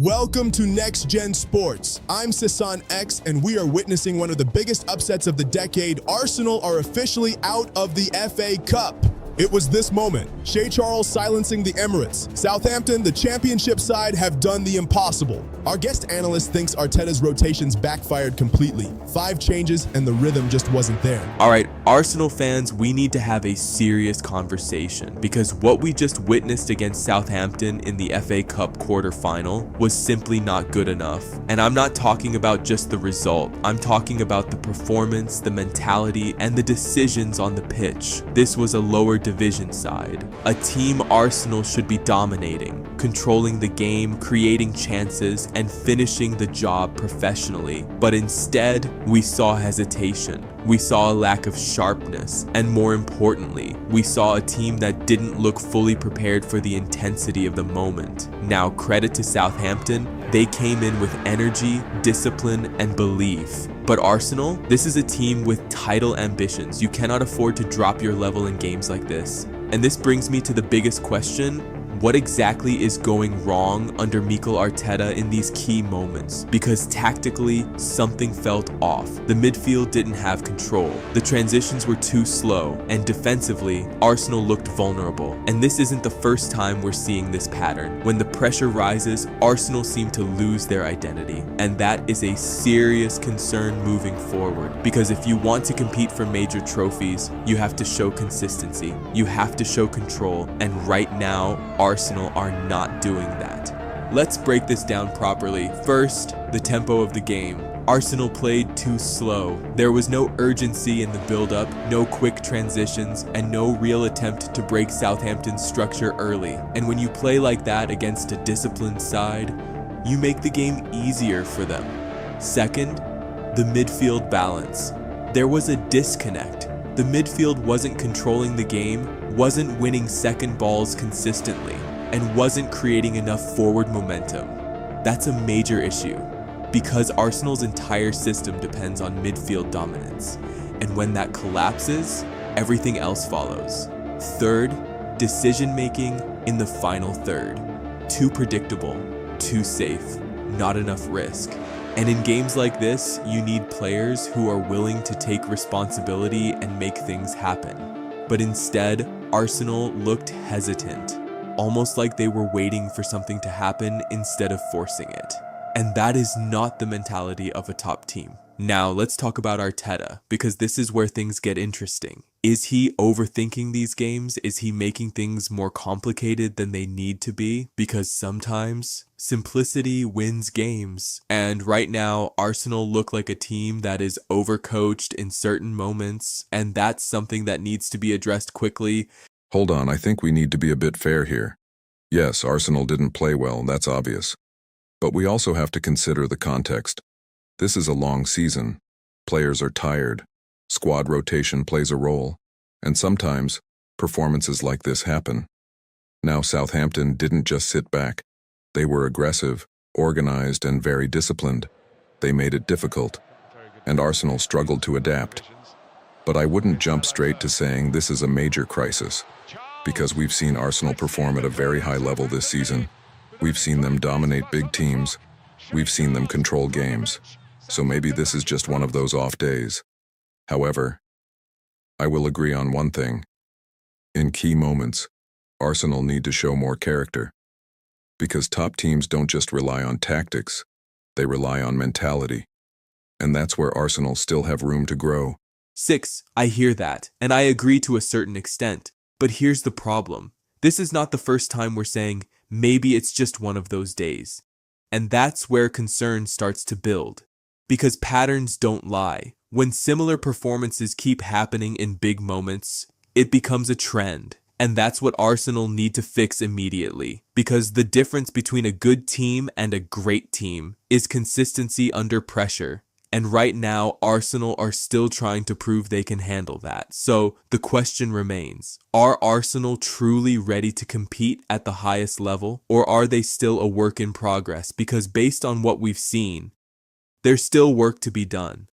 Welcome to Next Gen Sports. I'm Sasan X, and we are witnessing one of the biggest upsets of the decade. Arsenal are officially out of the FA Cup. It was this moment. Shea Charles silencing the Emirates. Southampton, the championship side, have done the impossible. Our guest analyst thinks Arteta's rotations backfired completely. 5 changes and the rhythm just wasn't there. All right, Arsenal fans, we need to have a serious conversation because what we just witnessed against Southampton in the FA Cup quarterfinal was simply not good enough. And I'm not talking about just the result. I'm talking about the performance, the mentality, and the decisions on the pitch. This was a lower division side. A team Arsenal should be dominating, controlling the game, creating chances, and finishing the job professionally. But instead, we saw hesitation. We saw a lack of sharpness, and more importantly, we saw a team that didn't look fully prepared for the intensity of the moment. Now, credit to Southampton, they came in with energy, discipline, and belief. But Arsenal, this is a team with title ambitions. You cannot afford to drop your level in games like this. And this brings me to the biggest question. What exactly is going wrong under Mikel Arteta in these key moments? Because tactically, something felt off. The midfield didn't have control. The transitions were too slow, and defensively, Arsenal looked vulnerable. And this isn't the first time we're seeing this pattern. When the pressure rises, Arsenal seem to lose their identity. And that is a serious concern moving forward. Because if you want to compete for major trophies, you have to show consistency. You have to show control. And right now, Arsenal are not doing that. Let's break this down properly. First, the tempo of the game. Arsenal played too slow. There was no urgency in the build-up, no quick transitions, and no real attempt to break Southampton's structure early. And when you play like that against a disciplined side, you make the game easier for them. Second, the midfield balance. There was a disconnect. The midfield wasn't controlling the game, wasn't winning second balls consistently, and wasn't creating enough forward momentum. That's a major issue, because Arsenal's entire system depends on midfield dominance, and when that collapses, everything else follows. Third, decision-making in the final third. Too predictable, too safe, not enough risk. And in games like this, you need players who are willing to take responsibility and make things happen. But instead, Arsenal looked hesitant, almost like they were waiting for something to happen instead of forcing it. And that is not the mentality of a top team. Now, let's talk about Arteta, because this is where things get interesting. Is he overthinking these games? Is he making things more complicated than they need to be? Because sometimes simplicity wins games. And right now, Arsenal look like a team that is overcoached in certain moments, and that's something that needs to be addressed quickly. Hold on, I think we need to be a bit fair here. Yes, Arsenal didn't play well, that's obvious. But we also have to consider the context. This is a long season. Players are tired. Squad rotation plays a role. And sometimes, performances like this happen. Now, Southampton didn't just sit back. They were aggressive, organized, and very disciplined. They made it difficult. And Arsenal struggled to adapt. But I wouldn't jump straight to saying this is a major crisis, because we've seen Arsenal perform at a very high level this season. We've seen them dominate big teams. We've seen them control games. So maybe this is just one of those off days. However, I will agree on one thing. In key moments, Arsenal need to show more character. Because top teams don't just rely on tactics, they rely on mentality. And that's where Arsenal still have room to grow. 6, I hear that, and I agree to a certain extent. But here's the problem. This is not the first time we're saying, maybe it's just one of those days. And that's where concern starts to build. Because patterns don't lie. When similar performances keep happening in big moments, it becomes a trend. And that's what Arsenal need to fix immediately. Because the difference between a good team and a great team is consistency under pressure. And right now, Arsenal are still trying to prove they can handle that. So the question remains, are Arsenal truly ready to compete at the highest level? Or are they still a work in progress? Because based on what we've seen, there's still work to be done.